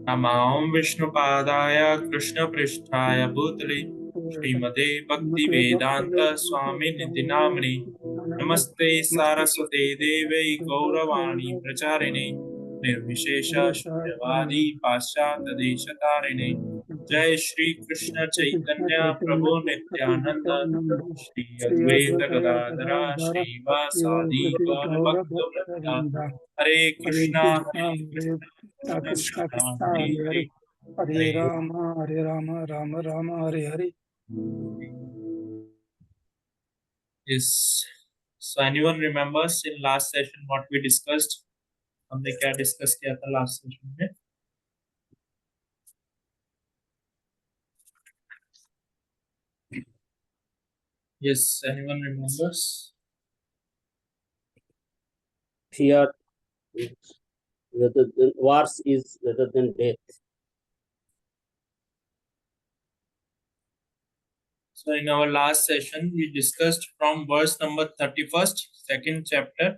नमां विष्णुपादाय कृष्णपृष्ठाय भूतले श्रीमते भक्तिवेदान्त स्वामिनिधि नाम्ने नमस्ते सारस्वते देवै गौरवाणी प्रचारिणे निर्विशेष शून्यवादी पाश्चात्यदेशतारिणे जय श्री कृष्ण चैतन्य प्रभु नित्यानंद श्री अद्वैत गदाधरा श्रीवासादि गौर भक्तवृंद हरे Krishna Krishna Krishna Krishna Krishna Hare Hare Hare Hare Hare Hare Rama Hare Rama Rama Rama Hare Hare. Yes. So anyone remembers in last session what we discussed? हमने क्या डिस्कस किया था लास्ट सेशन में? Yes, anyone remembers? Fear rather than wars is rather than death. So in our last session, we discussed from verse number 31st, second chapter,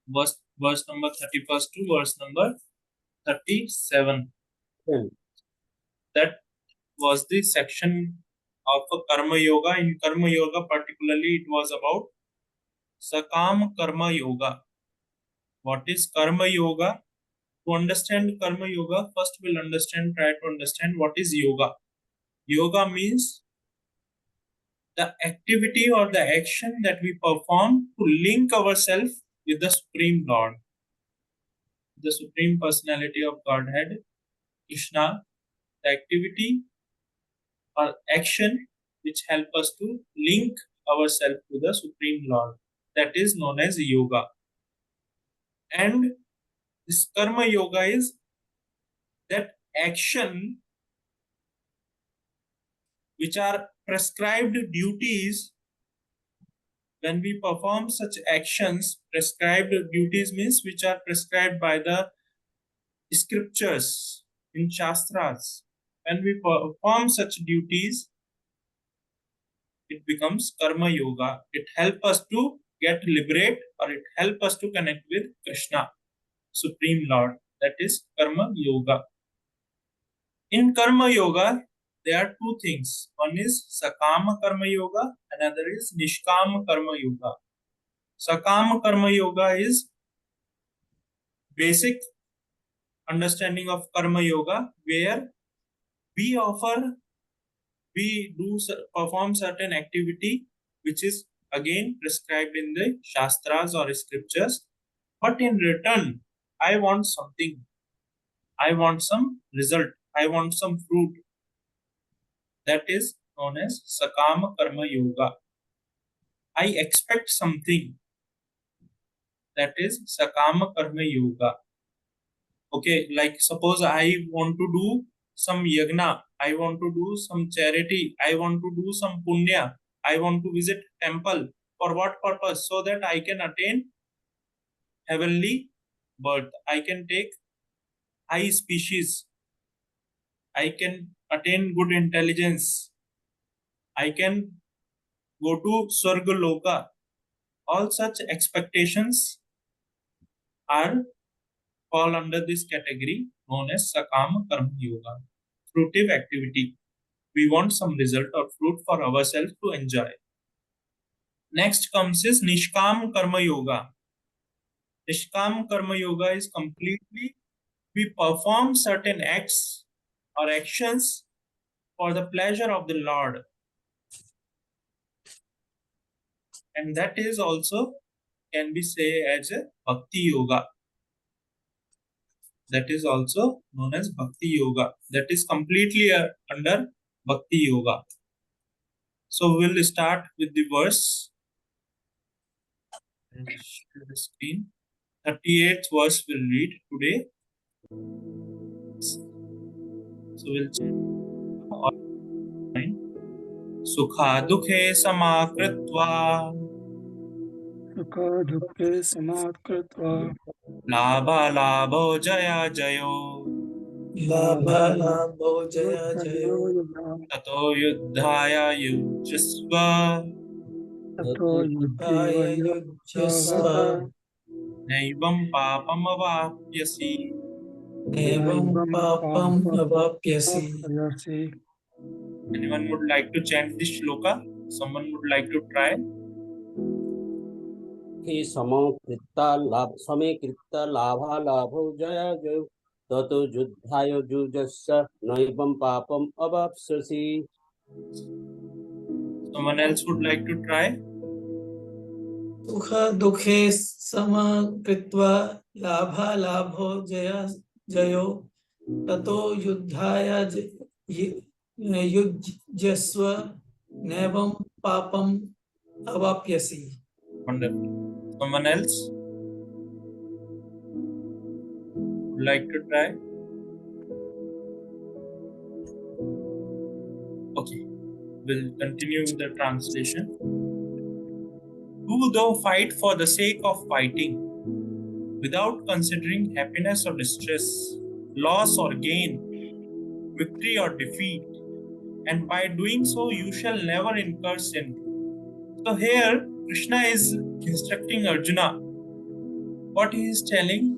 verse number 31st to verse number 37. Then That was the section of Karma Yoga. In Karma Yoga, particularly, it was about Sakam Karma Yoga. What is Karma Yoga? To understand Karma Yoga, first we'll try to understand what is yoga. Yoga means the activity or the action that we perform to link ourselves with the Supreme Lord, the Supreme Personality of Godhead, Krishna, the activity or action which help us to link ourselves to the Supreme Lord. That is known as yoga. And this Karma Yoga is that action which are prescribed duties. When we perform such actions, prescribed duties means which are prescribed by the scriptures in Shastras. When we perform such duties, it becomes Karma Yoga. It helps us to get liberate, or it helps us to connect with Krishna, Supreme Lord. That is Karma Yoga. In Karma Yoga, there are two things. One is Sakama Karma Yoga, another is Nishkama Karma Yoga. Sakama Karma Yoga is basic understanding of Karma Yoga, where we perform certain activity which is again prescribed in the Shastras or scriptures, but in return, I want something. I want some result. I want some fruit. That is known as Sakama Karma Yoga. I expect something. That is Sakama Karma Yoga. Okay, like suppose I want to do some yagna, I want to do some charity, I want to do some punya, I want to visit temple. For what purpose? So that I can attain heavenly birth. I can take high species. I can attain good intelligence. I can go to Swarga Loka. All such expectations are fall under this category known as Sakama Karma Yoga. Fruitive activity. We want some result or fruit for ourselves to enjoy. Next comes is Nishkam Karma Yoga. Nishkam Karma Yoga is completely we perform certain acts or actions for the pleasure of the Lord. And that is also can be say as a Bhakti Yoga. That is also known as Bhakti Yoga. That is completely under Bhakti Yoga. So we'll start with the verse. I'll share the screen. 38th verse we'll read today. So we'll check. Sukha dukhe samakritva Sukha dukhe samat kritva labha labho jaya jayo Labha labho jaya jayo tato yuddhaya yujasva Tato Bhaya yudhiva yujyasva naivam papam avapyasi. Nevam papam avapyasi. Ayarsi. Anyone would like to chant this shloka? Someone would like to try? हि समे कृत्ता लाभा लाभो जया जय ततो युद्धाय जुजस्स नैवं पापम अवाप्स्यसि. Someone else would like to try? Sukha dukhe samakritva labha labho jaya jayo tato yuddhaya yujyasva nevam papam avapyasi. Wonderful. Someone else would like to try? Okay, we'll continue with the translation. Who though fight for the sake of fighting, without considering happiness or distress, loss or gain, victory or defeat, and by doing so you shall never incur sin. So here Krishna is instructing Arjuna. What he is telling?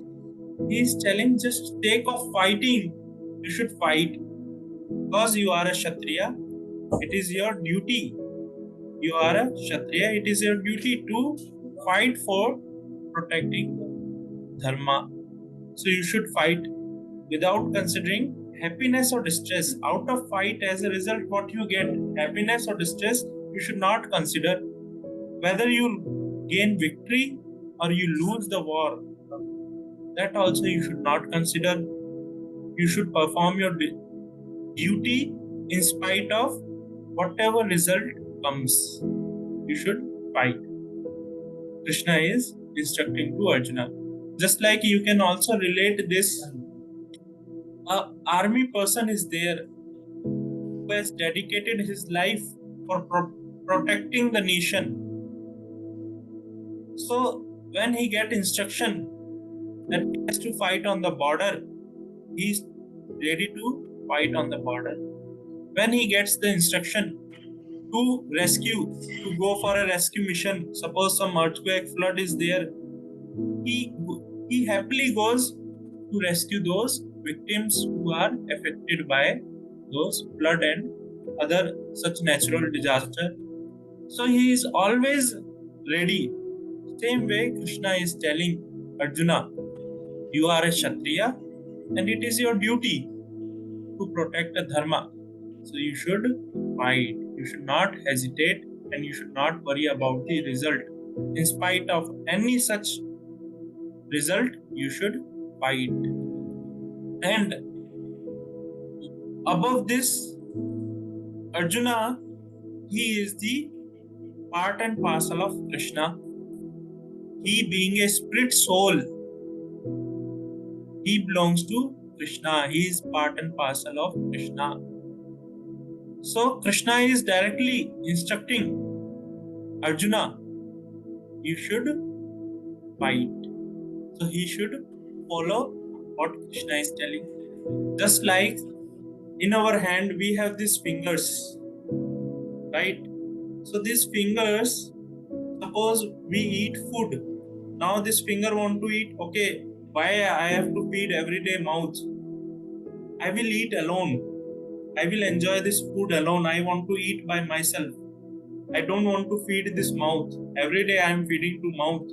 He is telling just sake of fighting, you should fight. Because you are a Kshatriya, it is your duty. You are a Kshatriya, it is your duty to fight for protecting dharma. So you should fight without considering happiness or distress. Out of fight, as a result, what you get, happiness or distress, you should not consider. Whether you gain victory or you lose the war, that also you should not consider. You should perform your duty in spite of whatever result comes. You should fight. Krishna is instructing to Arjuna. Just like you can also relate this, a army person is there who has dedicated his life for protecting the nation. So when he get instruction that he has to fight on the border, he is ready to fight on the border. When he gets the instruction to rescue, to go for a rescue mission, suppose some earthquake, flood is there, he happily goes to rescue those victims who are affected by those flood and other such natural disaster. So he is always ready. Same way Krishna is telling Arjuna, you are a Kshatriya and it is your duty to protect the dharma. So you should fight. You should not hesitate and you should not worry about the result. In spite of any such result, you should fight. And above this, Arjuna, he is the part and parcel of Krishna. He being a split soul, he belongs to Krishna. He is part and parcel of Krishna. So Krishna is directly instructing Arjuna, you should fight. So he should follow what Krishna is telling. Just like in our hand we have these fingers, right? So these fingers, suppose we eat food. Now this finger want to eat, okay, why I have to feed everyday mouth? I will eat alone. I will enjoy this food alone. I want to eat by myself. I don't want to feed this mouth. Every day I am feeding to mouth.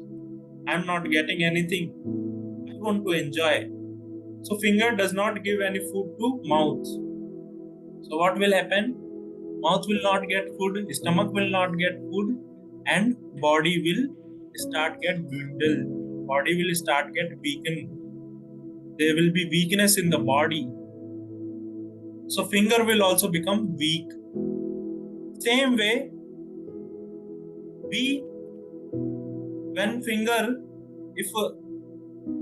I am not getting anything. I want to enjoy. So finger does not give any food to mouth. So what will happen? Mouth will not get food, stomach will not get food, and body will start get dwindle. Body will start get weakened. There will be weakness in the body. So finger will also become weak. Same way, when if a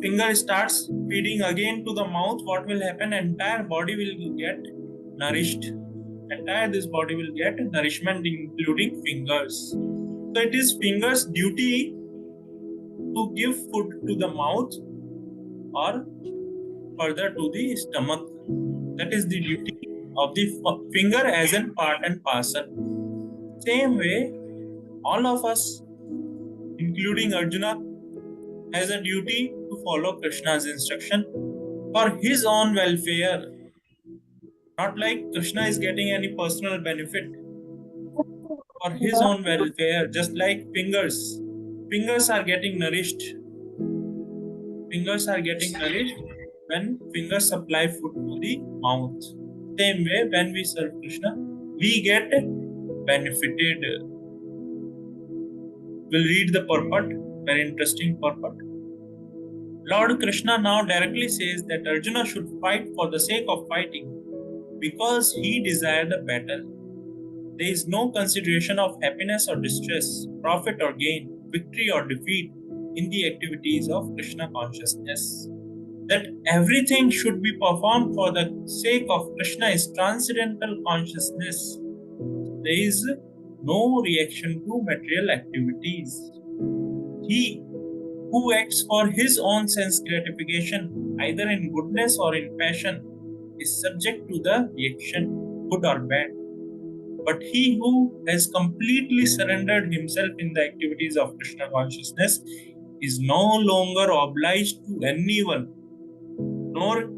finger starts feeding again to the mouth, what will happen? Entire body will get nourished. Entire this body will get nourishment, including fingers. So it is fingers' duty to give food to the mouth or further to the stomach. That is the duty of the finger as a part and parcel. Same way, all of us, including Arjuna, has a duty to follow Krishna's instruction. for his own welfare, not like Krishna is getting any personal benefit, for his own welfare, just like fingers. Fingers are getting nourished. Fingers are getting nourished when fingers supply food to the mouth. Same way, when we serve Krishna, we get benefited. We'll read the purport, very interesting purport. Lord Krishna now directly says that Arjuna should fight for the sake of fighting because he desired the battle. There is no consideration of happiness or distress, profit or gain, victory or defeat in the activities of Krishna consciousness. That everything should be performed for the sake of Krishna is transcendental consciousness. There is no reaction to material activities. He who acts for his own sense gratification, either in goodness or in passion, is subject to the reaction, good or bad. But he who has completely surrendered himself in the activities of Krishna consciousness is no longer obliged to anyone, nor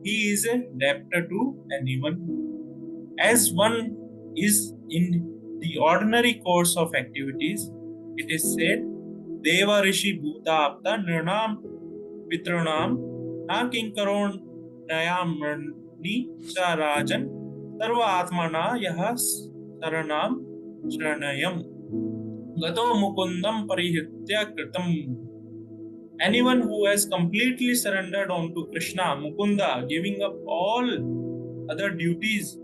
he is a debtor to anyone. As one is in the ordinary course of activities, it is said, Deva Rishi Bhuta Apta Nirnam Pitranam Na Kinkaron Nayamani Cha Rajan Sarva Atmana Yahas Saranam Sharanayam Gato Mukundam Parihitya Kritam. Anyone who has completely surrendered onto Krishna, Mukunda, giving up all other duties,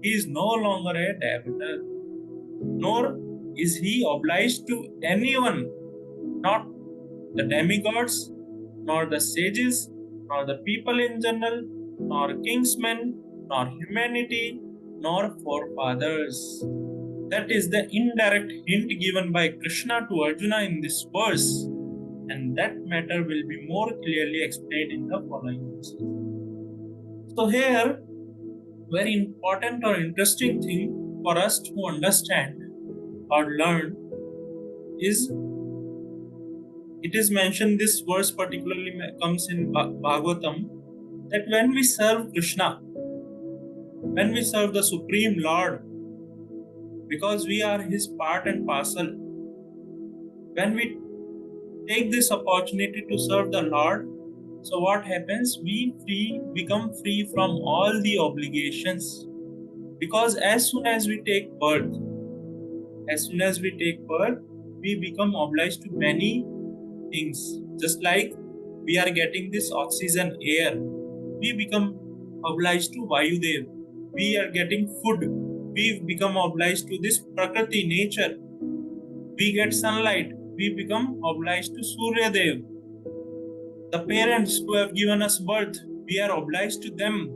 he is no longer a debtor, nor is he obliged to anyone, not the demigods, nor the sages, nor the people in general, nor kingsmen, nor humanity, nor forefathers. That is the indirect hint given by Krishna to Arjuna in this verse, and that matter will be more clearly explained in the following verses. So here, very important or interesting thing for us to understand or learn is, it is mentioned, this verse particularly comes in Bhagavatam, that when we serve Krishna, when we serve the Supreme Lord, because we are his part and parcel, when we take this opportunity to serve the Lord, so what happens? We become free from all the obligations. Because as soon as we take birth, we become obliged to many things. Just like we are getting this oxygen air, we become obliged to Vayudev. We are getting food, we become obliged to this Prakriti, nature. We get sunlight, we become obliged to Surya Dev. The parents who have given us birth, we are obliged to them.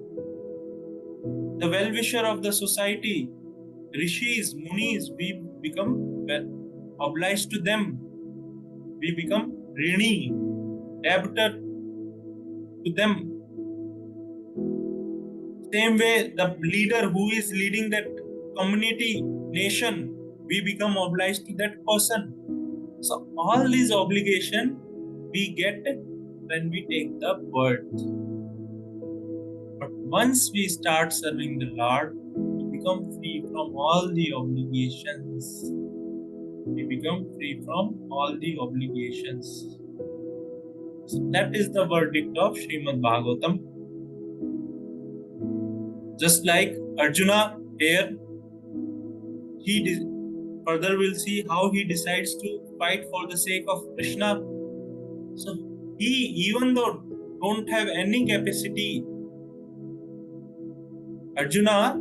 The well-wisher of the society, Rishis, Munis, we become obliged to them. We become Rini, debtor to them. Same way, the leader who is leading that community, nation, we become obliged to that person. So all these obligations we get when we take the birth. But once we start serving the Lord, we become free from all the obligations. We become free from all the obligations. So that is the verdict of Srimad Bhagavatam. Just like Arjuna here, further we'll see how he decides to fight for the sake of Krishna. So he, even though don't have any capacity, Arjuna,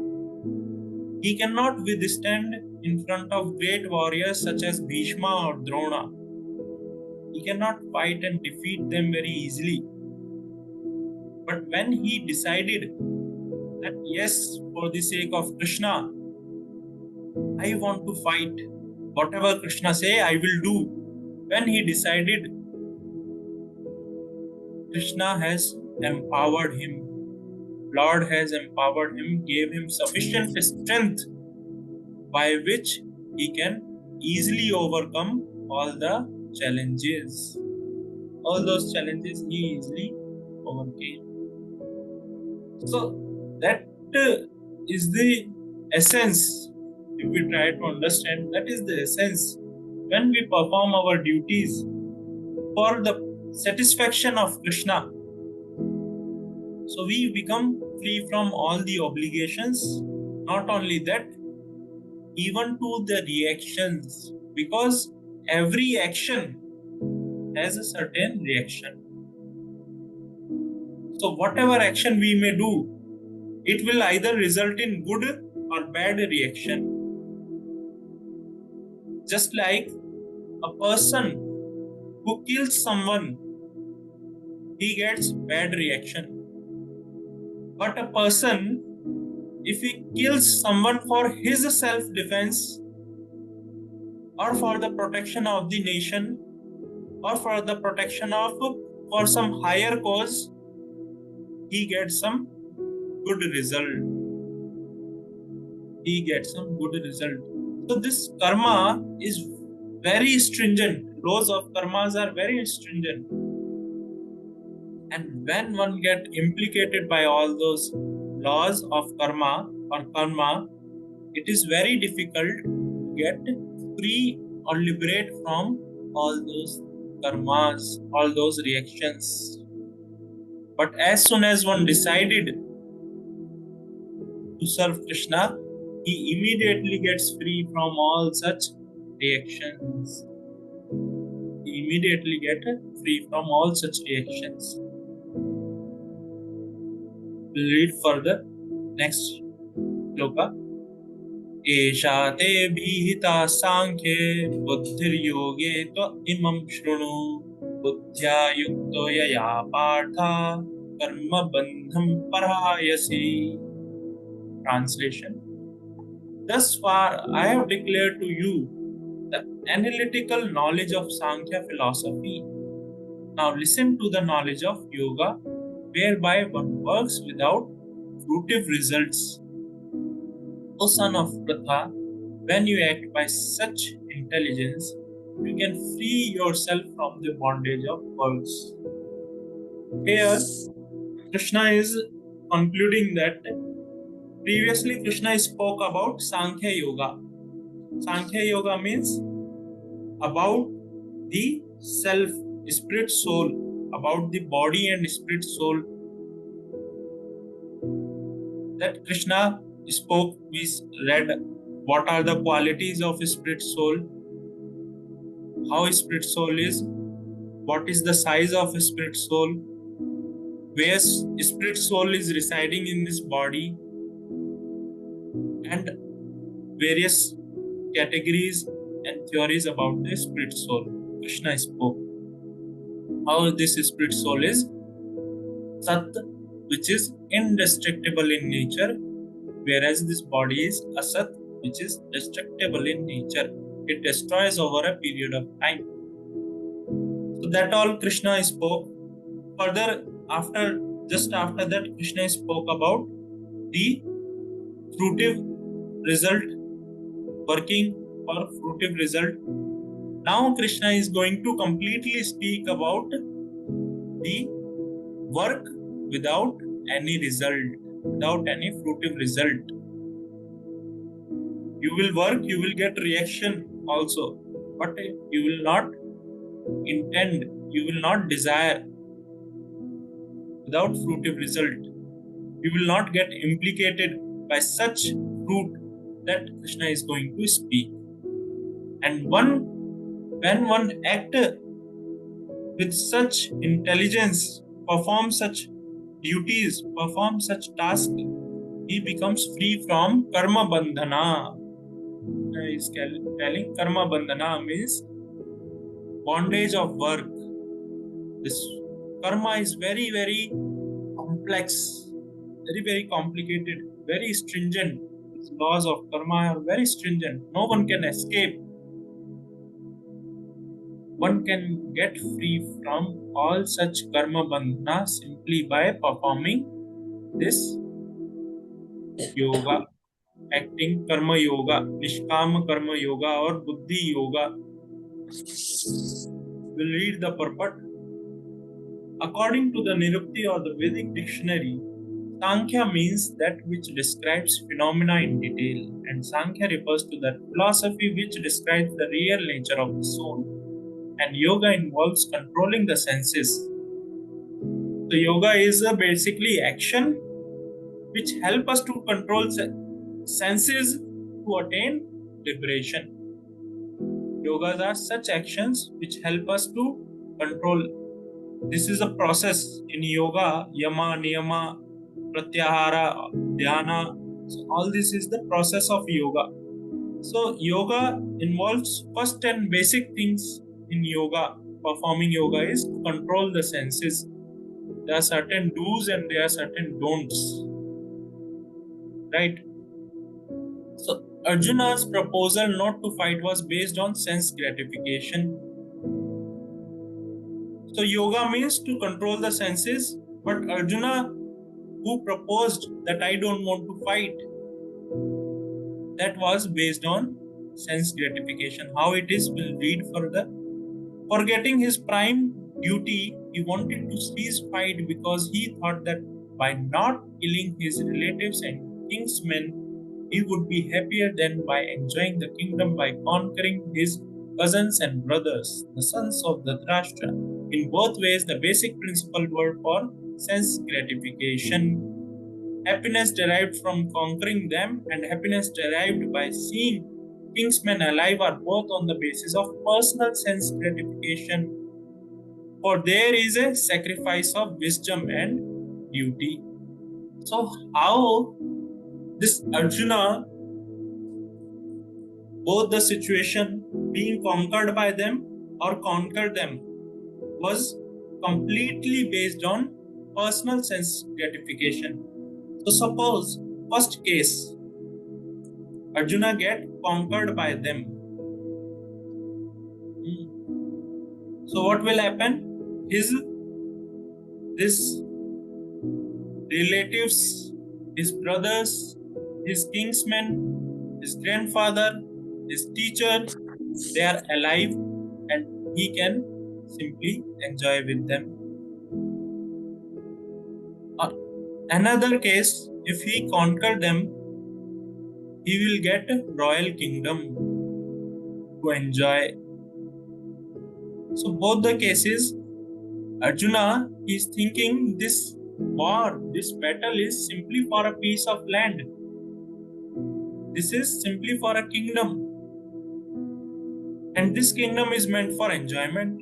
he cannot withstand in front of great warriors such as Bhishma or Drona. He cannot fight and defeat them very easily. But when he decided that yes, for the sake of Krishna, I want to fight. Whatever Krishna say, I will do. When he decided, Krishna has empowered him. Lord has empowered him, gave him sufficient strength by which he can easily overcome all the challenges. All those challenges he easily overcame. So that is the essence. If we try to understand, that is the essence. When we perform our duties for the satisfaction of Krishna, so we become free from all the obligations. Not only that, even to the reactions, because every action has a certain reaction. So whatever action we may do, it will either result in good or bad reaction. Just like a person who kills someone, he gets bad reaction. But a person, if he kills someone for his self-defense or for the protection of the nation or for the protection of for some higher cause, he gets some good result. He gets some good result. So this karma is very stringent. Laws of karmas are very stringent. And when one get implicated by all those laws of karma or karma, it is very difficult to get free or liberate from all those karmas, all those reactions. But as soon as one decided to serve Krishna, he immediately gets free from all such reactions. He immediately get free from all such reactions. We'll read further. Next shloka. एषा ते भीहिता सांख्ये बुद्धिर्योगे त्व इमं शृणु बुद्ध्या युक्तो यया पार्था कर्म बंधं परायसि. Translation. Thus far I have declared to you the analytical knowledge of Sankhya philosophy. Now listen to the knowledge of yoga, whereby one works without fruitive results. O son of Pratha, when you act by such intelligence, you can free yourself from the bondage of works. Here, Krishna is concluding that previously Krishna spoke about Sankhya Yoga. Sankhya Yoga means about the self, spirit, soul, about the body and spirit, soul. That Krishna spoke, we read what are the qualities of spirit soul, how spirit soul is, what is the size of spirit soul, where spirit soul is residing in this body, and various categories and theories about the spirit soul. Krishna spoke how this spirit soul is Sat, which is indestructible in nature, whereas this body is Asat, which is destructible in nature. It destroys over a period of time. So that all Krishna spoke. Further, just after that, Krishna spoke about the fruitive result, working for fruitive result. Now Krishna is going to completely speak about the work without any result, without any fruitive result. You will work, you will get reaction also, but you will not intend, you will not desire without fruitive result. You will not get implicated by such fruit that Krishna is going to speak. And when one act with such intelligence, perform such duties, perform such tasks, he becomes free from karma bandhana. He is telling karma bandhana means bondage of work. This karma is very, very complex, very, very complicated, very stringent. These laws of karma are very stringent. No one can escape. One can get free from all such karma bandhana simply by performing this yoga, acting karma yoga, nishkama karma yoga or buddhi yoga. We'll read the purport. According to the Nirukti or the Vedic dictionary, Sankhya means that which describes phenomena in detail, and Sankhya refers to that philosophy which describes the real nature of the soul. And yoga involves controlling the senses. So yoga is basically action which help us to control senses to attain liberation. Yogas are such actions which help us to control. This is a process in yoga, yama, niyama, pratyahara, dhyana. So all this is the process of yoga. So yoga involves first and basic things in yoga. Performing yoga is to control the senses. There are certain do's and there are certain don'ts. Right? So Arjuna's proposal not to fight was based on sense gratification. So yoga means to control the senses, but Arjuna, who proposed that I don't want to fight, that was based on sense gratification. How it is, we'll read further. Forgetting his prime duty, he wanted to cease fight because he thought that by not killing his relatives and kinsmen, he would be happier than by enjoying the kingdom by conquering his cousins and brothers, the sons of Dhritarashtra. In both ways, the basic principle were for sense gratification. Happiness derived from conquering them and happiness derived by seeing kinsmen alive are both on the basis of personal sense gratification. For there is a sacrifice of wisdom and duty. So, how this Arjuna, both the situation being conquered by them or conquer them, was completely based on personal sense gratification. So suppose first case, Arjuna get conquered by them. So what will happen? His relatives, his brothers, his kinsmen, his grandfather, his teacher, they are alive and he can simply enjoy with them. Another case, if he conquer them, he will get a royal kingdom to enjoy. So both the cases, Arjuna is thinking this war, this battle is simply for a piece of land. This is simply for a kingdom. And this kingdom is meant for enjoyment.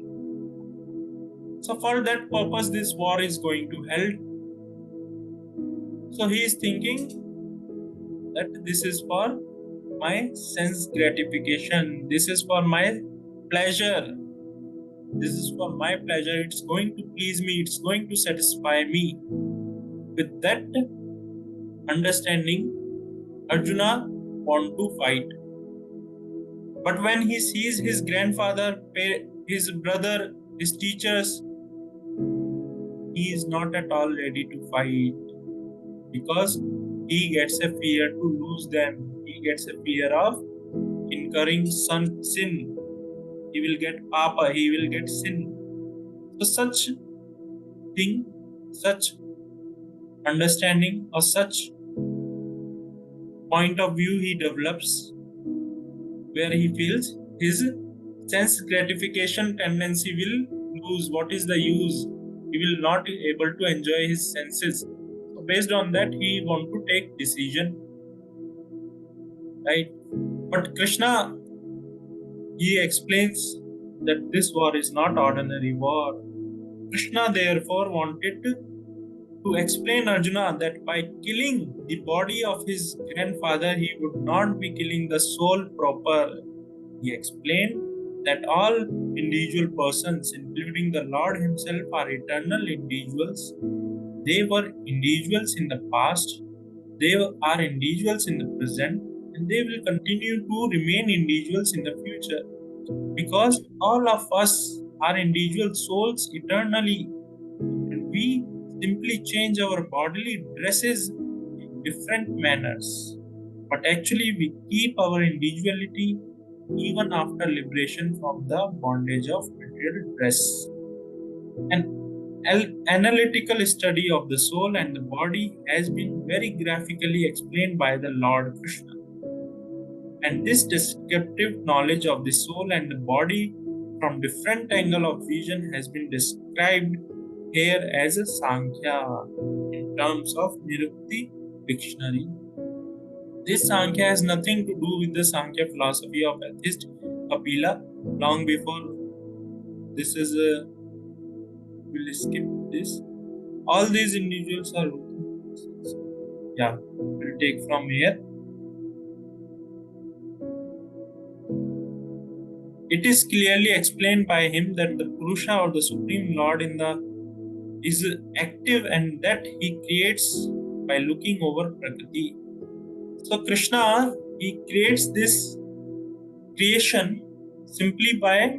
So for that purpose, this war is going to held. So he is thinking that this is for my sense gratification. This is for my pleasure. This is for my pleasure. It's going to please me. It's going to satisfy me. With that understanding, Arjuna want to fight. But when he sees his grandfather, his brother, his teachers, he is not at all ready to fight because he gets a fear to lose them. He gets a fear of incurring sin. He will get papa, he will get sin. So such thing, such understanding or such point of view he develops where he feels his sense gratification tendency will lose. What is the use? He will not be able to enjoy his senses. So based on that, he want to take decision. Right? But Krishna, he explains that this war is not ordinary war. Krishna therefore wanted to explain Arjuna that by killing the body of his grandfather, he would not be killing the soul proper. He explained that all individual persons, including the Lord himself, are eternal individuals. They were individuals in the past, they are individuals in the present, and they will continue to remain individuals in the future. Because all of us are individual souls eternally, and we simply change our bodily dresses in different manners. But actually, we keep our individuality even after liberation from the bondage of material dress. And analytical study of the soul and the body has been very graphically explained by the Lord Krishna. And this descriptive knowledge of the soul and the body from different angle of vision has been described here as a Sankhya in terms of Nirukti dictionary. This Sankhya has nothing to do with the Sankhya philosophy of atheist Kapila. Long before this is a, we'll skip this. All these individuals are working. Yeah, we'll take from here. It is clearly explained by him that the Purusha or the Supreme Lord is active and that he creates by looking over Prakriti. So Krishna, he creates this creation simply by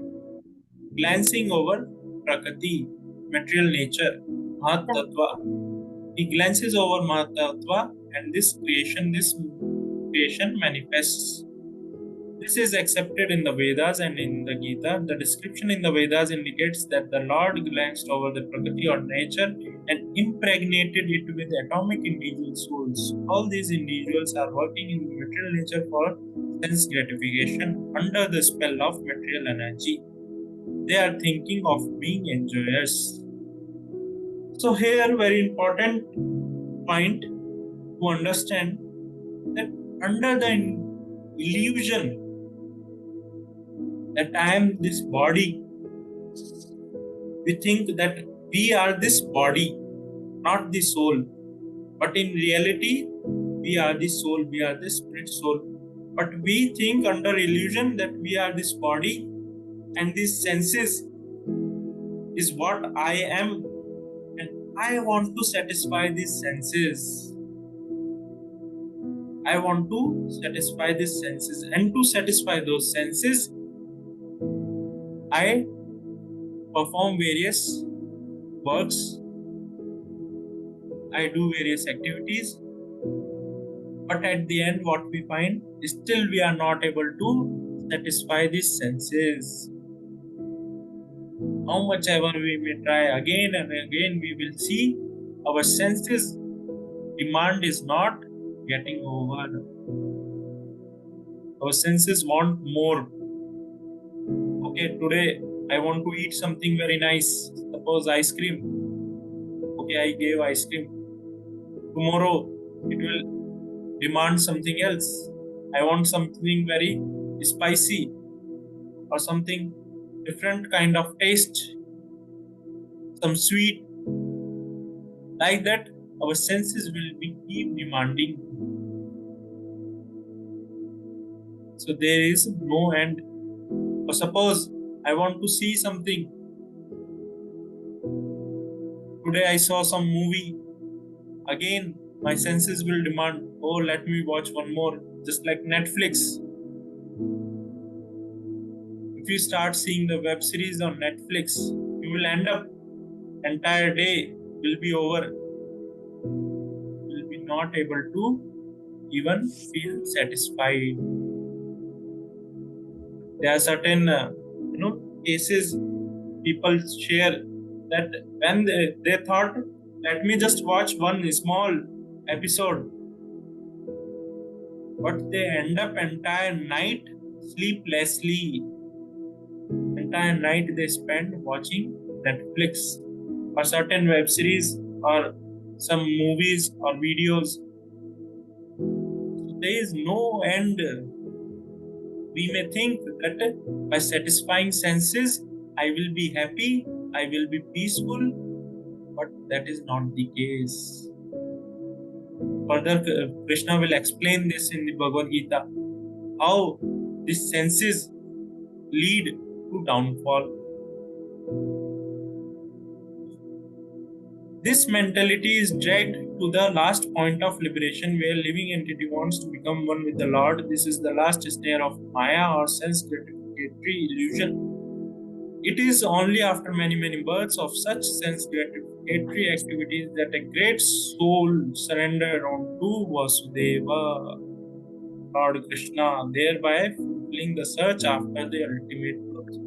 glancing over Prakriti, material nature, Mahat Tattva. He glances over Mahat Tattva and this creation manifests. This is accepted in the Vedas and in the Gita. The description in the Vedas indicates that the Lord glanced over the Prakriti or nature and impregnated it with atomic individual souls. All these individuals are working in material nature for sense gratification under the spell of material energy. They are thinking of being enjoyers. So here, very important point to understand that under the illusion that I am this body, we think that we are this body, not the soul. But in reality, we are the soul, we are the spirit soul. But we think under illusion that we are this body and these senses is what I am, and I want to satisfy these senses. I want to satisfy these senses, and to satisfy those senses, I perform various works, I do various activities, but at the end, what we find is still we are not able to satisfy these senses. How much ever we may try again and again, we will see our senses demand is not getting over. Our senses want more. Okay, today I want to eat something very nice. Suppose ice cream. Okay, I gave ice cream. Tomorrow it will demand something else. I want something very spicy or something different kind of taste, some sweet. Like that, our senses will be keep demanding. So there is no end. Or suppose I want to see something. Today I saw some movie. Again, my senses will demand, oh, let me watch one more. Just like Netflix. If you start seeing the web series on Netflix, you will end up entire day will be over. You will be not able to even feel satisfied. There are certain cases people share that when they thought, let me just watch one small episode, but they end up entire night sleeplessly. Entire night they spend watching Netflix or certain web series or some movies or videos. So there is no end. We may think that by satisfying senses, I will be happy, I will be peaceful, but that is not the case. Further, Krishna will explain this in the Bhagavad Gita, how these senses lead to downfall. This mentality is dragged to the last point of liberation where living entity wants to become one with the Lord. This is the last snare of Maya or sense gratificatory illusion. It is only after many births of such sense gratificatory activities that a great soul surrendered unto Vasudeva, Lord Krishna, thereby fulfilling the search after the ultimate truth.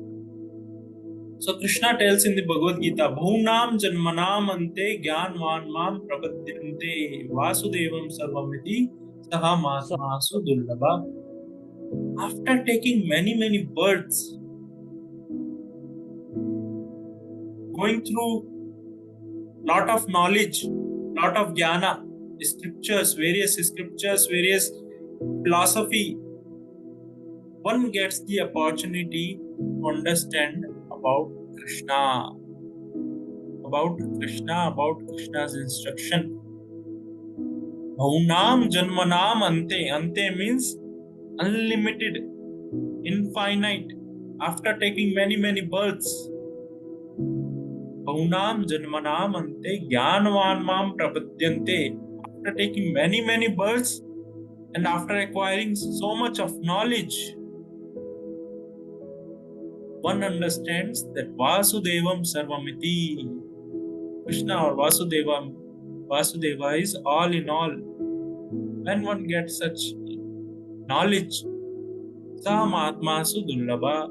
So Krishna tells in the Bhagavad Gita, Bhunam janmanam ante jnanvan mam prapadyante vasudevam sarvamiti sahamatmasu dullabha. After taking many births, going through lot of knowledge, lot of jnana, various scriptures, various philosophy, one gets the opportunity to understand about Krishna, about Krishna's instruction. Bhaunam janmanam ante. Ante means unlimited, infinite. After taking many births, Bhaunam janmanam ante jnanvan mam prapadyante. After taking many births and after acquiring so much of knowledge, one understands that Vasudevam Sarvamiti. Krishna or Vasudeva is all in all. When one gets such knowledge, Sahamatmasu Dullabha,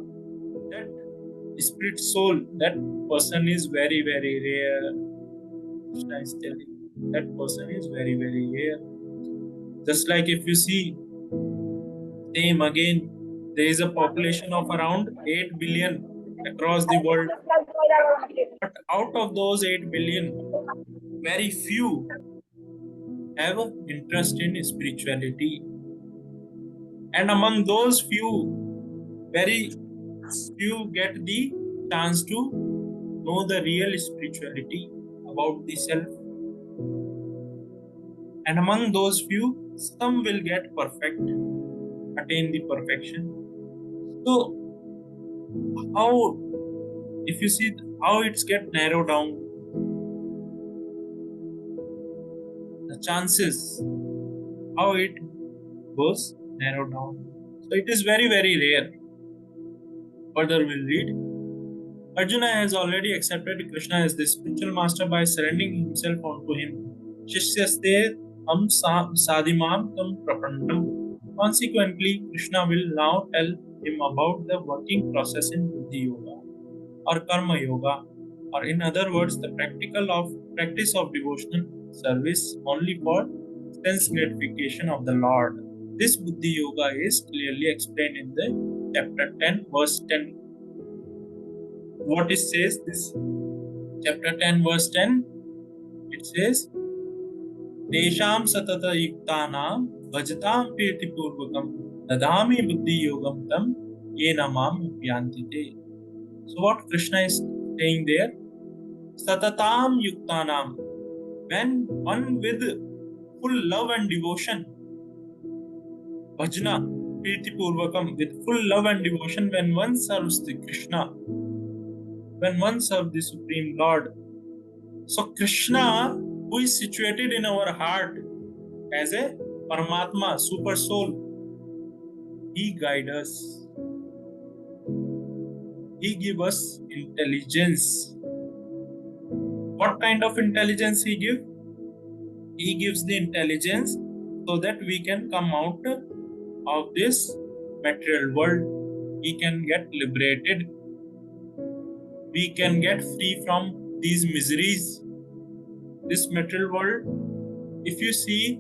that spirit soul, that person is very rare. Krishna is telling that person is very rare. Just like if you see, same again, there is a population of around 8 billion across the world. But out of those 8 billion, very few have interest in spirituality. And among those few, very few get the chance to know the real spirituality about the self. And among those few, some will get perfect, attain the perfection. So, how, if you see how it's get narrowed down, the chances, how it goes narrowed down. So it is very rare. Further we'll read. Arjuna has already accepted Krishna as the spiritual master by surrendering himself unto him. Shishyaste am sadimam tam prapandam. Consequently, Krishna will now tell him about the working process in Buddhi Yoga or Karma Yoga, or in other words, the practice of devotional service only for sense gratification of the Lord. This Buddhi Yoga is clearly explained in the chapter 10, verse 10. What it says, this chapter 10, verse 10, it says, Tesham satata yuktanam bhajatam pirti purvakam dadami buddhi yogam tam yenamam upyantite. So what Krishna is saying there, Satatam Yuktanam, when one with full love and devotion, Bhajna, Priti Purvakam, with full love and devotion, when one serves the Krishna, when one serves the Supreme Lord. So Krishna, who is situated in our heart as a Paramatma, Super Soul, He guides us. He gives us intelligence. What kind of intelligence He gives? He gives the intelligence so that we can come out of this material world. We can get liberated. We can get free from these miseries. This material world, if you see,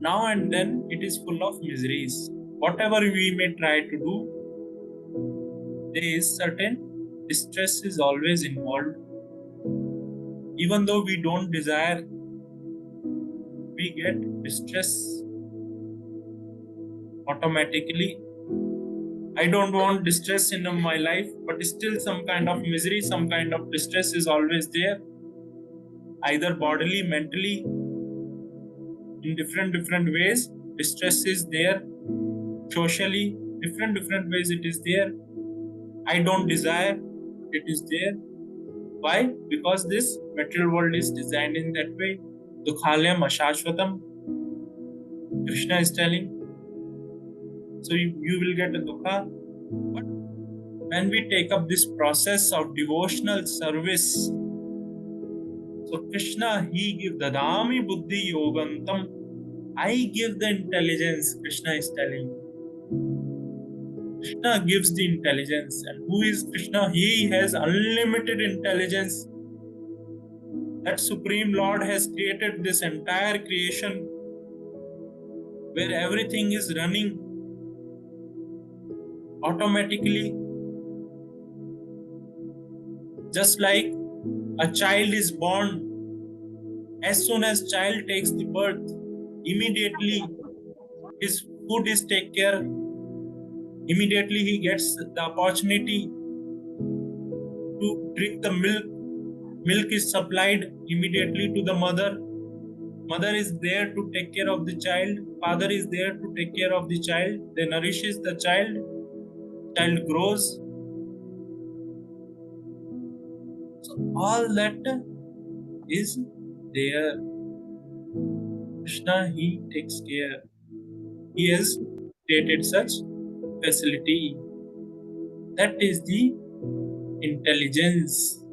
now and then it is full of miseries. Whatever we may try to do, there is certain distress is always involved. Even though we don't desire, we get distress automatically. I don't want distress in my life, but still some kind of misery, some kind of distress is always there. Either bodily, mentally, in different ways, distress is there. Socially, different ways it is there. I don't desire, it is there. Why? Because this material world is designed in that way. Dukhalayam ashashvatam. Krishna is telling. So you will get a dukha. But when we take up this process of devotional service, so Krishna, He gives dadami buddhi yogantam. I give the intelligence, Krishna is telling. Krishna gives the intelligence. And who is Krishna? He has unlimited intelligence. That Supreme Lord has created this entire creation where everything is running automatically. Just like a child is born, as soon as child takes the birth, immediately his food is taken care. Immediately he gets the opportunity to drink the milk. Milk is supplied immediately to the mother. Mother is there to take care of the child. Father is there to take care of the child. They nourishes the child. Child grows. So all that is there. Krishna, he takes care. He has created such facility. That is the intelligence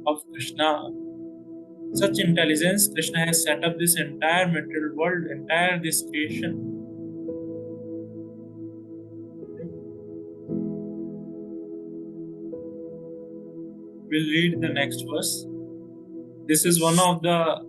of Krishna. Such intelligence, Krishna has set up this entire material world, entire this creation. We'll read the next verse. This is one of the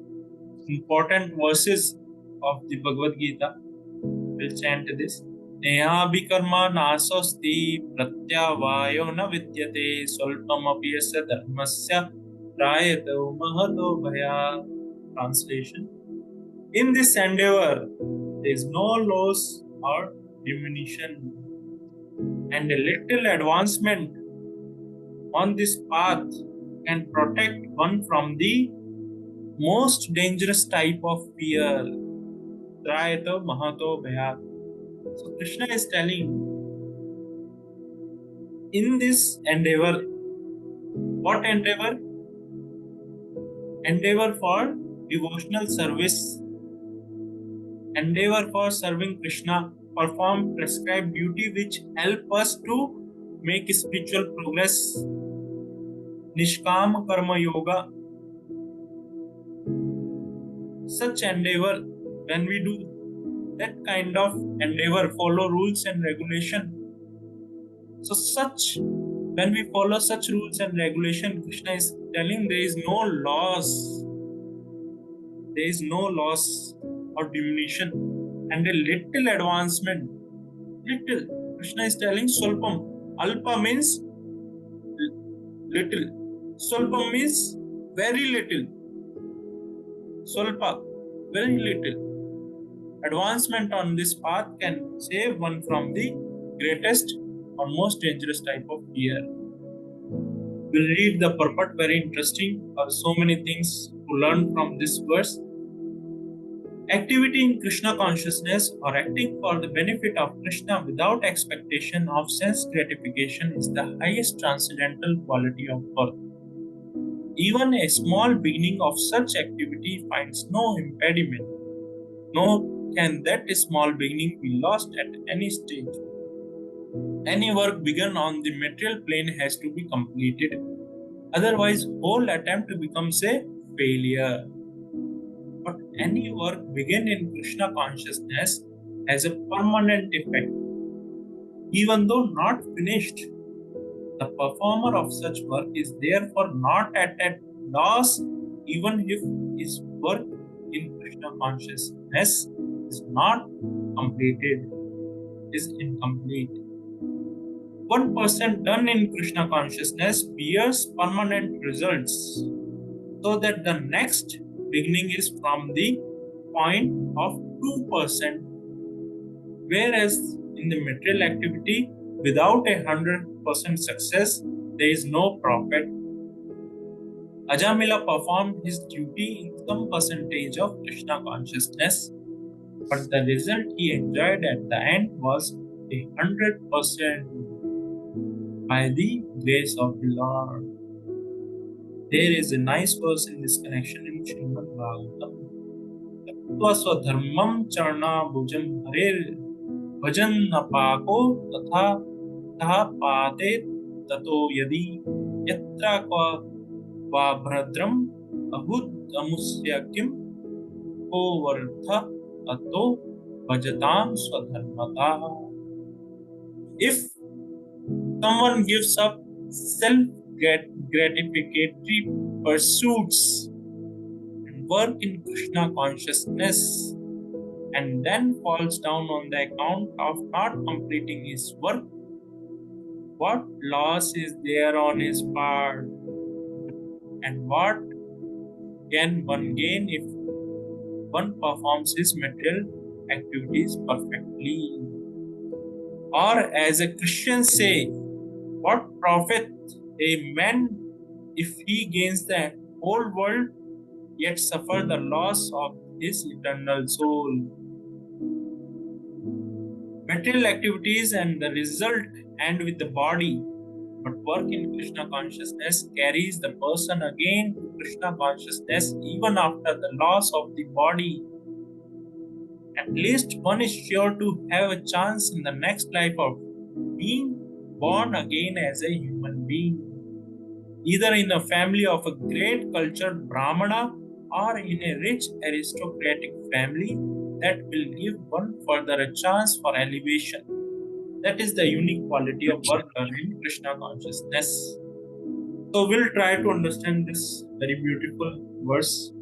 important verses of the Bhagavad Gita. We'll chant this. Neha bikarma nasosti pratyavayo na vidyate solpamapi yasya dharmasya prayato mahato bhaya. Translation. In this endeavor, there is no loss or diminution, and a little advancement on this path can protect one from the most dangerous type of fear. Trayata Mahato Bhaya. So Krishna is telling, in this endeavor, what endeavor? Endeavor for devotional service, endeavor for serving Krishna, perform prescribed duty which help us to make spiritual progress. Nishkam Karma Yoga. Such endeavor, when we do that kind of endeavor, follow rules and regulation. So when we follow such rules and regulation, Krishna is telling there is no loss. There is no loss or diminution, and a little advancement. Little. Krishna is telling Solpam. Alpa means little. Solpam means very little. Solpa, very little. Advancement on this path can save one from the greatest or most dangerous type of fear. We'll read the purport, very interesting. There are so many things to learn from this verse. Activity in Krishna consciousness or acting for the benefit of Krishna without expectation of sense gratification is the highest transcendental quality of birth. Even a small beginning of such activity finds no impediment, nor can that small beginning be lost at any stage. Any work begun on the material plane has to be completed. Otherwise, whole attempt becomes a failure. But any work begun in Krishna consciousness has a permanent effect. Even though not finished, the performer of such work is therefore not at a loss even if his work in Krishna consciousness is not completed, is incomplete. 1% done in Krishna consciousness bears permanent results, so that the next beginning is from the point of 2%, whereas in the material activity, without 100% success, there is no profit. Ajamila performed his duty in some percentage of Krishna consciousness, but the result he enjoyed at the end was 100% by the grace of the Lord. There is a nice verse in this connection in Srimad Bhagavatam. Tattva swadharmam charna bhujam harer bhajan napako tatha taha pate tato yadi yatra kwa va bhradram ahud amusya kim ko vartha ato bhajatam swadharmata. If Someone gives up self-gratificatory pursuits and work in Krishna consciousness and then falls down on the account of not completing his work. What loss is there on his part? And what can one gain if one performs his material activities perfectly? Or as a Christian say, what profit a man if he gains the whole world yet suffer the loss of his eternal soul? Material activities and the result end with the body, but work in Krishna consciousness carries the person again to Krishna consciousness even after the loss of the body. At least one is sure to have a chance in the next life of being born again as a human being, either in a family of a great cultured Brahmana or in a rich aristocratic family that will give one further a chance for elevation. That is the unique quality of work done in Krishna consciousness. So we'll try to understand this very beautiful verse.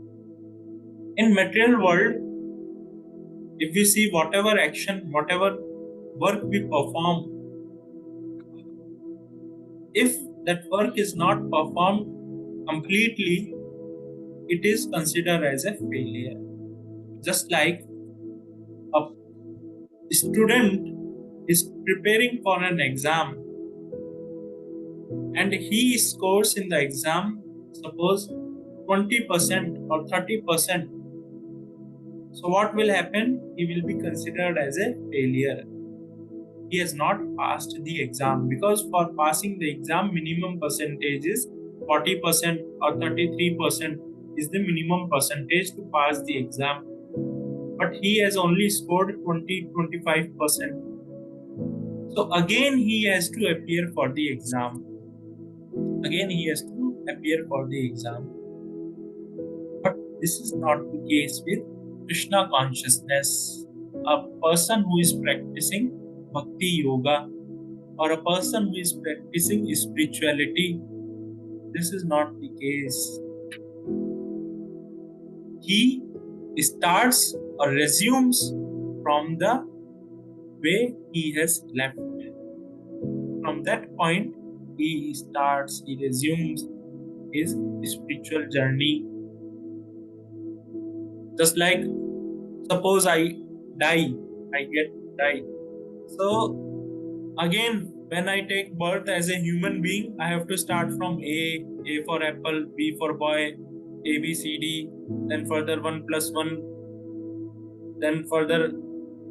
In material world, if we see whatever action, whatever work we perform, if that work is not performed completely, it is considered as a failure. Just like a student is preparing for an exam and he scores in the exam, suppose 20% or 30%. So what will happen? He will be considered as a failure. He has not passed the exam, because for passing the exam minimum percentage is 40% or 33% is the minimum percentage to pass the exam. But he has only scored 20-25%. So again he has to appear for the exam. Again he has to appear for the exam. But this is not the case with Krishna consciousness. A person who is practicing bhakti yoga or a person who is practicing spirituality, this is not the case. He starts or resumes from the way he has left. From that point, he resumes his spiritual journey. Just like, suppose I get die. So again, when I take birth as a human being, I have to start from A for apple, B for boy, A, B, C, D, then further 1 plus 1, then further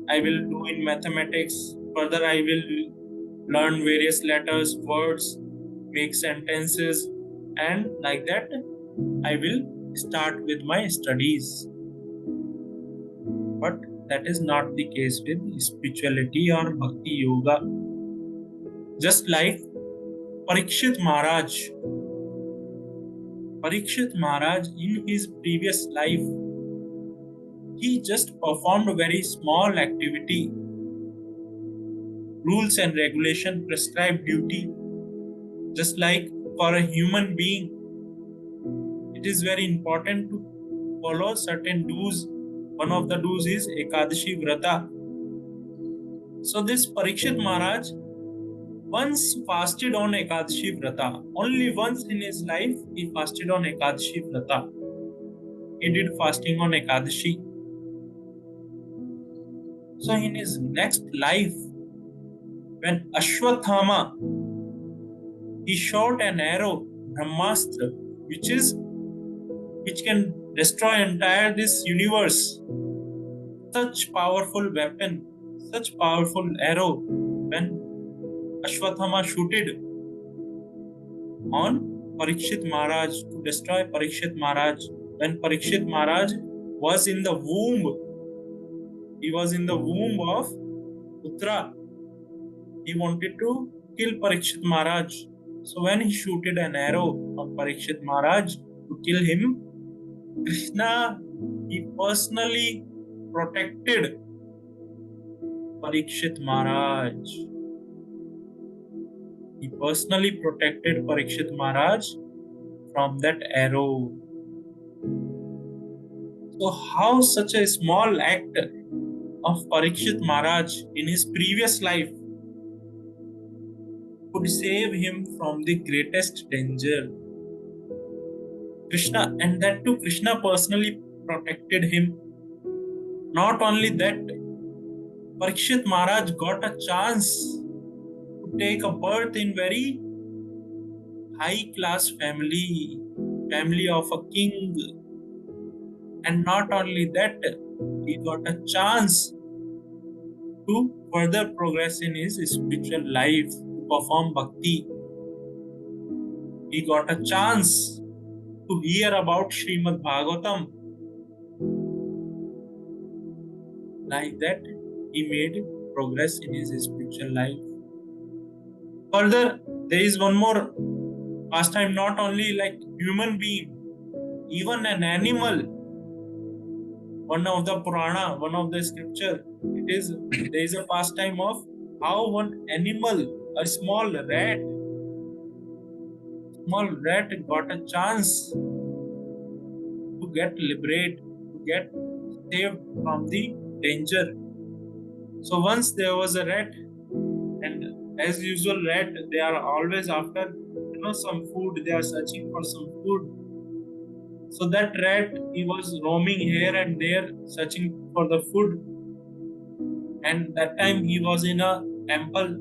I will do in mathematics, further I will learn various letters, words, make sentences, and like that I will start with my studies. But that is not the case with spirituality or bhakti yoga. Just like Parikshit Maharaj in his previous life, he just performed a very small activity. Rules and regulation prescribe duty. Just like for a human being, it is very important to follow certain do's. One of the do's is Ekadashi Vrata. So this Parikshit Maharaj once fasted on Ekadashi Vrata. Only once in his life he fasted on Ekadashi Vrata. He did fasting on Ekadashi. So in his next life, when Ashwathama, he shot an arrow, Brahmastra, which can destroy entire this universe. Such powerful weapon, such powerful arrow, when Ashwathama shooted on Parikshit Maharaj to destroy Parikshit Maharaj. When Parikshit Maharaj was in the womb, he was in the womb of Putra. He wanted to kill Parikshit Maharaj. So when he shooted an arrow on Parikshit Maharaj to kill him, Krishna, he personally protected Parikshit Maharaj. He personally protected Parikshit Maharaj from that arrow. So how such a small act of Parikshit Maharaj in his previous life could save him from the greatest danger? Krishna, and that too Krishna personally protected him. Not only that, Parikshit Maharaj got a chance to take a birth in very high class family of a king. And not only that, he got a chance to further progress in his spiritual life, to perform bhakti. He got a chance to hear about Srimad Bhagavatam. Like that, he made progress in his spiritual life. Further, there is one more pastime, not only like human being, even an animal. One of the Purana, one of the scripture, there is a pastime of how one animal, a small rat got a chance to get liberated, to get saved from the danger. So once there was a rat, and as usual, rat, they are always after some food. They are searching for some food. So that rat, he was roaming here and there, searching for the food. And that time he was in a temple,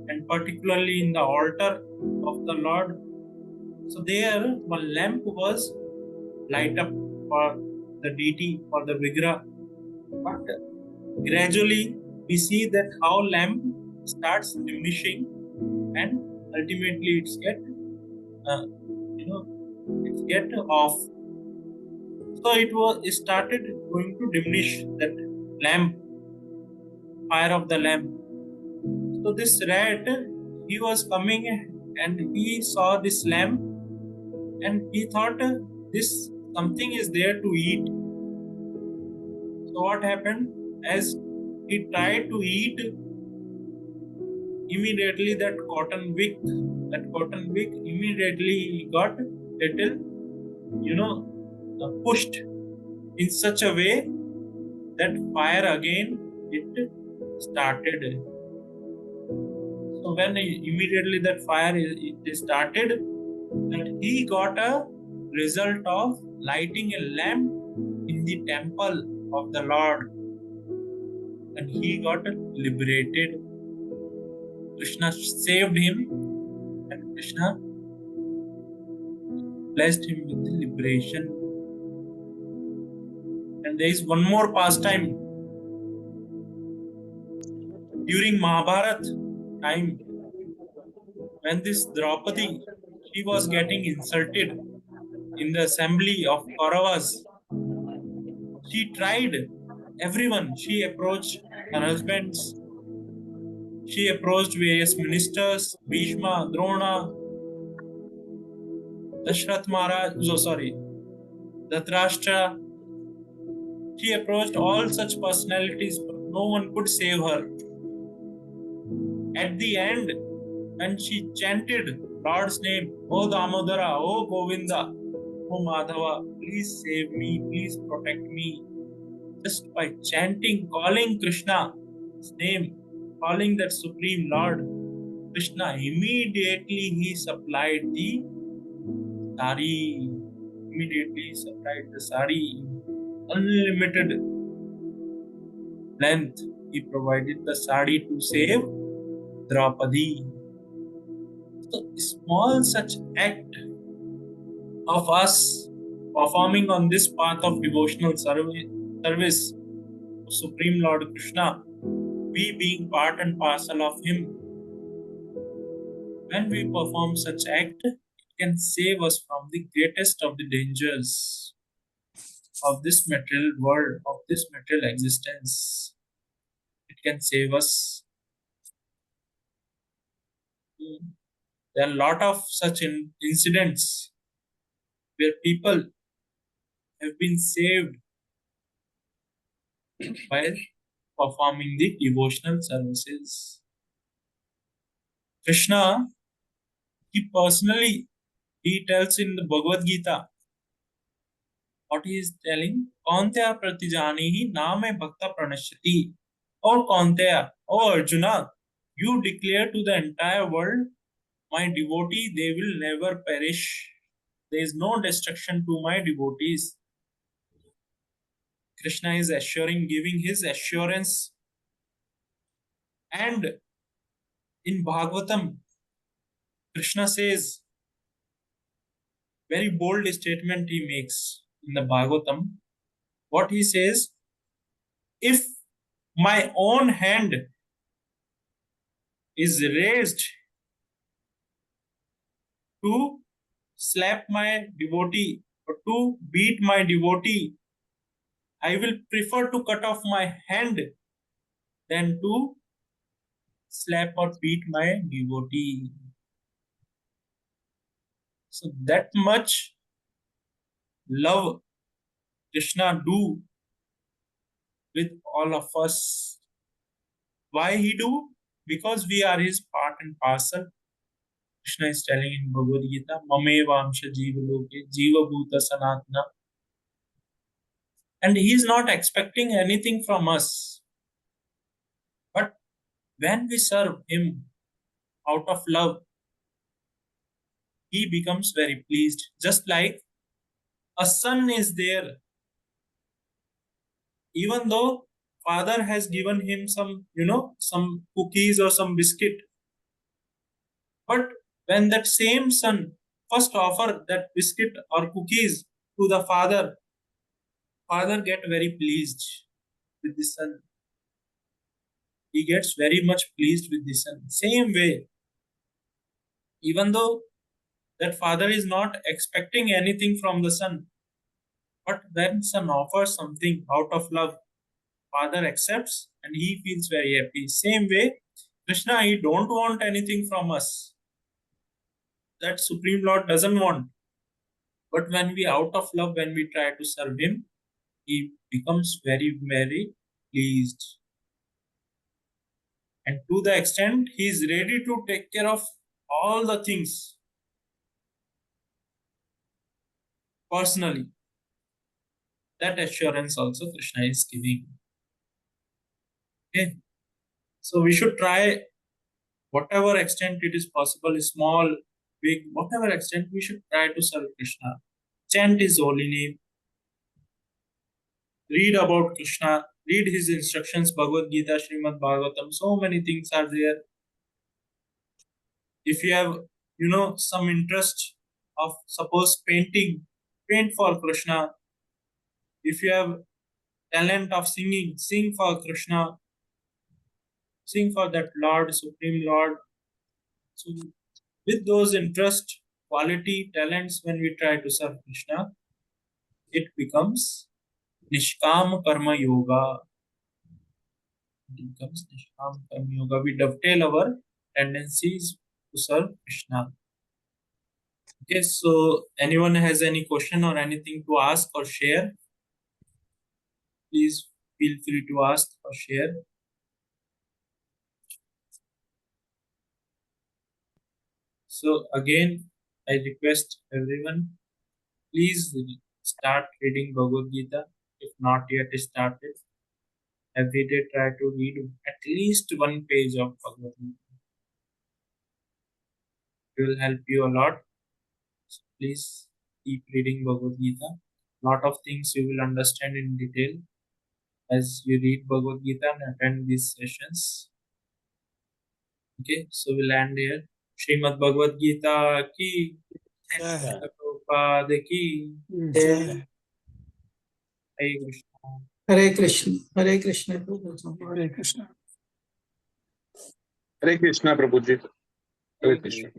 and particularly in the altar of the Lord. So there, one lamp was light up for the deity, for the Vigra. But gradually, we see that how lamp starts diminishing, and ultimately uh, it's get off. So it started going to diminish that lamp, fire of the lamp. So this rat, he was coming and he saw this lamp, and he thought this something is there to eat. So what happened? As he tried to eat, immediately that cotton wick immediately got little, pushed in such a way that fire again it started. So when immediately that fire it started, that he got a result of lighting a lamp in the temple of the Lord, and he got liberated. Krishna saved him, and Krishna blessed him with the liberation. And there is one more pastime during Mahabharat time, when this Draupadi, she was getting insulted in the assembly of Kauravas. She tried everyone. She approached her husbands. She approached various ministers, Bhishma, Drona, Dashrath Maharaj, Dhatrashtra. She approached all such personalities, but no one could save her. At the end, when she chanted Lord's name, O Damodara, O Govinda, O Madhava, please save me, please protect me. Just by chanting, calling Krishna's name, calling that Supreme Lord, Krishna immediately he supplied the sari. Immediately supplied the sari. Unlimited length. He provided the sari to save Draupadi. So small such act of us performing on this path of devotional service to Supreme Lord Krishna, we being part and parcel of Him, when we perform such act, it can save us from the greatest of the dangers of this material world, of this material existence. It can save us. There are a lot of such incidents where people have been saved by performing the devotional services. Krishna He personally, he tells in the Bhagavad Gita, what he is telling, Kaunteya pratijanihi name bhakta pranashyati. Or Kaunteya, oh Arjuna, you declare to the entire world, my devotee, they will never perish. There is no destruction to my devotees. Krishna is assuring, giving his assurance. And in Bhagavatam, Krishna says, very bold statement he makes in the Bhagavatam. What he says, if my own hand is raised to slap my devotee or to beat my devotee, I will prefer to cut off my hand than to slap or beat my devotee. So that much love Krishna do with all of us. Why he do? Because we are his part and parcel. Krishna is telling in Bhagavad Gita, Mamevamsha Jiva Loke, Jiva Bhuta Sanatana. And he is not expecting anything from us. But when we serve him out of love, he becomes very pleased. Just like a son is there, even though father has given him some, some cookies or some biscuit. But when that same son first offer that biscuit or cookies to the father, father get very pleased with the son. He gets very much pleased with the son. Same way, even though that father is not expecting anything from the son, but when son offers something out of love, father accepts and he feels very happy. Same way, Krishna, he don't want anything from us. That Supreme Lord doesn't want. But when we out of love, when we try to serve him, he becomes very, very pleased. And to the extent he is ready to take care of all the things personally. That assurance also Krishna is giving. Okay. So we should try whatever extent it is possible, small, big, whatever extent we should try to serve Krishna. Chant his holy name. Read about Krishna. Read his instructions, Bhagavad Gita, Srimad Bhagavatam. So many things are there. If you have, some interest of suppose painting, paint for Krishna. If you have talent of singing, sing for Krishna. Sing for that Lord, Supreme Lord. So with those interest, quality, talents, when we try to serve Krishna, it becomes Nishkam Karma Yoga. It becomes Nishkam Karma Yoga. We dovetail our tendencies to serve Krishna. Okay, so anyone has any question or anything to ask or share? Please feel free to ask or share. So again, I request everyone, please start reading Bhagavad Gita. If not yet started, every day try to read at least one page of Bhagavad Gita. It will help you a lot. So please keep reading Bhagavad Gita. Lot of things you will understand in detail as you read Bhagavad Gita and attend these sessions. Okay, so we'll end here. Srimad Bhagavad Gita ki, Jai. Prabhupada ki, Jai. Hare Krishna. Hare Krishna. Hare Krishna. Hare Krishna. Hare Krishna, Prabhuji. Hare Thank Krishna. you.